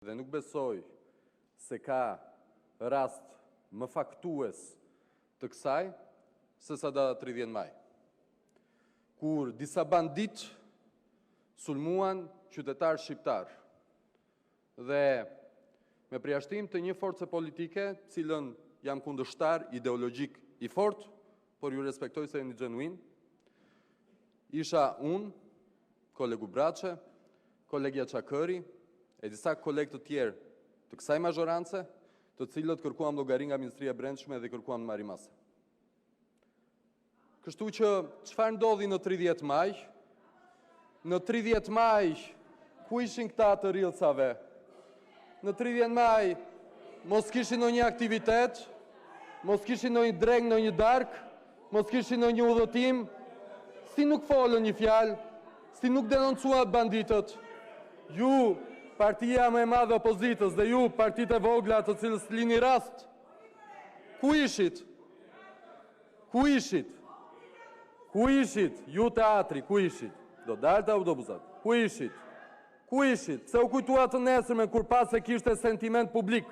Dhe nuk besoj se ka rast më faktues të kësaj se sa data 30 maj, kur disa bandit sulmuan qytetar shqiptar dhe me përjashtim të një force politike, cilën jam kundërshtar ideologjik i fort, por ju respektoj se jeni genuin, isha unë, kolegu Braçe, kolegja Çakëri, e disa kolegë të tjerë të kësaj mazhorance, të cilët kërkuam llogari nga Ministria e Brendshme dhe kërkuam marrimase. Kështu që çfarë ndodhi në 30 maj? Në 30 maj ku ishin këta të rrillcave? Në 30 maj mos kishin ndonjë aktivitet, mos kishin ndonjë dreng, ndonjë dark, mos kishin ndonjë udhëtim, si nuk folën një fjalë, si nuk denoncuan banditët. Ju, partia më e madhe opozitës dhe ju, partitë e vogla të cilës lini rast, ku ishit? Ku ishit? Ku ishit? Ju teatri, ku ishit? Do dalë autobusat. Ku ishit? Ku ishit? Pse u kujtua të nesërmen kur pas se kishte sentiment publik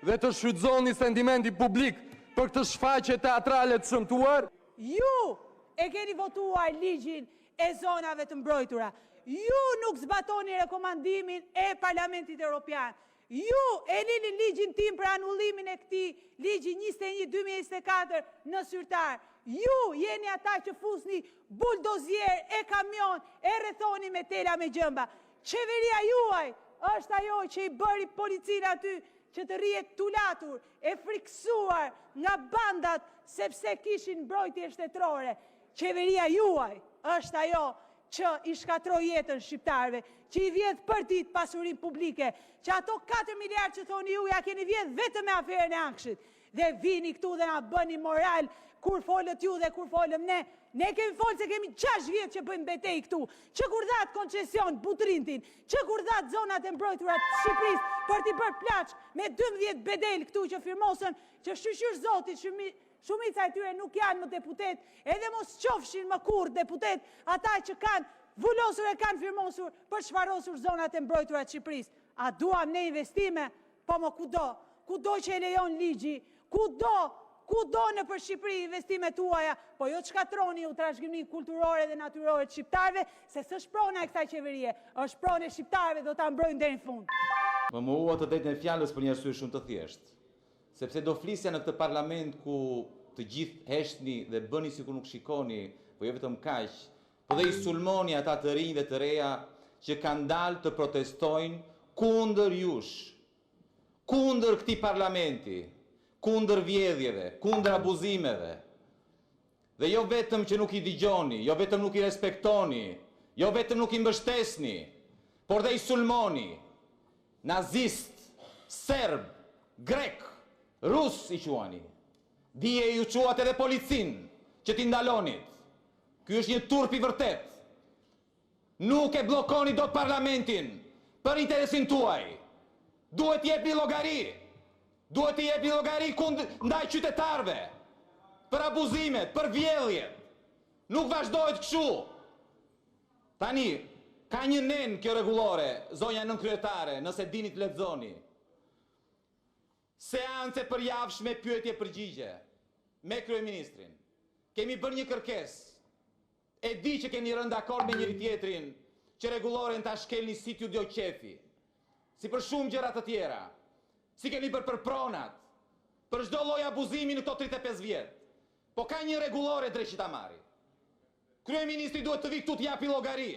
dhe të shfrytëzoni sentimenti publik për këtë shfaqje teatrale të shëmtuar? Ju e keni votuar ligjin e zonave të mbrojtura. Ju nuk zbatoni rekomandimin e Parlamentit Evropian. Ju e lini ligjin tim për anullimin e këtij ligji 21/2024 në zyrtar. Ju jeni ata që fusni buldozier e kamion e rrethoni me tela me gjëmba. Qeveria juaj është ajo që i bëri policinë aty që të rrihet tulatur, e friksuar nga bandat sepse kishin mbrojtje shtetërore. Qeveria juaj është ajo që i shkatroi jetën shqiptarëve, që i vjedh për ditë pasurinë publike, që ato 4 miliardë që thoni ju ja keni vjedh vetëm me aferën e Ankshit. Dhe vini këtu dhe na bëni moral kur folët ju dhe kur folëm ne. Ne kemi folë se kemi 6 vjetë që bëjmë betej këtu, që kur dhatë koncesion Butrintin, që kur dhatë zonat e mbrojtura të Shqipërisë për t'i bërë plaç me 12 bedel këtu që firmosën, që shqyr zotit shumica e tyre nuk janë më deputet, edhe mos qofshin më kur deputet, ata që kanë vullosur e kanë firmosur për shfarosur zonat e mbrojtura të Shqipërisë. A duam ne investime? Po më kudo që e lejon ligji, kudo në për Shqipëri investimet tuaja, po jo të shkatroni u trashëgiminë kulturore dhe natyrore të shqiptarëve, se s'është prona e kësaj qeverie, është pronë e shqiptarëve, do ta mbrojnë deri në fund. Më mohua të drejtën e fjalës për një arsye shumë të thjeshtë, sepse do flisja në këtë parlament ku të gjithë heshtni dhe bëni sikur nuk shikoni, po jo vetëm kaq, po dhe i sulmoni ata të rinj dhe të reja që kanë dalë të protestojnë kundër jush, kundër këtij parlamenti, kundër vjedhjeve, kundër abuzimeve. Dhe jo vetëm që nuk i digjoni, jo vetëm nuk i respektoni, jo vetëm nuk i mbështesni, por dhe i sulmoni. Nazist, serb, grek, rus i quani. Dije ju quat edhe policin që t'i ndalonit. Ky është një turp i vërtet. Nuk e blokoni dot parlamentin për interesin tuaj. Duhet jepi llogari. Duhet të jepi llogari ndaj qytetarëve, për abuzimet, për vjedhjet. Nuk vazhdohet kështu. Tani, ka një nen kjo rregullore, zonja nën kryetare, nëse dini të lexoni. Seance përjavshme pyetje përgjigje me kryeministrin. Kemi bërë një kërkesë. E di që keni rënë dakord me njëri tjetrin që rregulloren ta shkelni si t'ju do qefi. Si për shumë gjëra të tjera. Si keni bërë për pronat, për çdo lloj abuzimi në këto 35 vjet. Po ka një rregullore drejt që ta marri. Kryeministri duhet të vi këtu të japi llogari.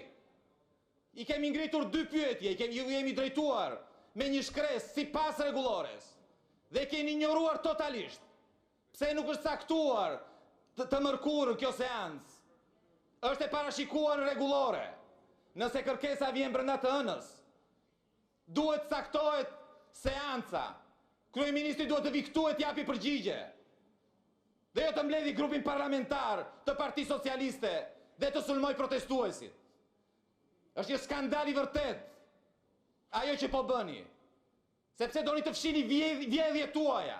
I kemi ngritur 2 pyetje, ju jemi drejtuar me një shkresë sipas rregullores. Dhe keni ignoruar totalisht. Pse nuk është caktuar të mërkurën kjo seancë? Është e parashikuar në rregullore. Nëse kërkesa vjen brenda të ënës, duhet caktohet seanca. Kryeministri duhet të vi këtu e t'japi përgjigje. Dhe jo të mbledhi grupin parlamentar të Partisë Socialiste dhe të sulmoj protestuesit. Është një skandal i vërtet ajo që po bëni. Sepse doni të fshini vjedhjet tuaja,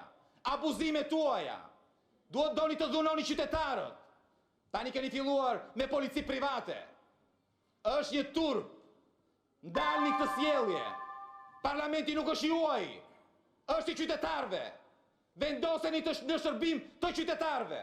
abuzimet tuaja. Doni të dhunoni qytetarët. Tani keni filluar me polici private. Është një turp. Ndalni këtë sjellje. Parlamenti nuk është juaj, është i qytetarëve. Vendoseni në shërbim të qytetarëve.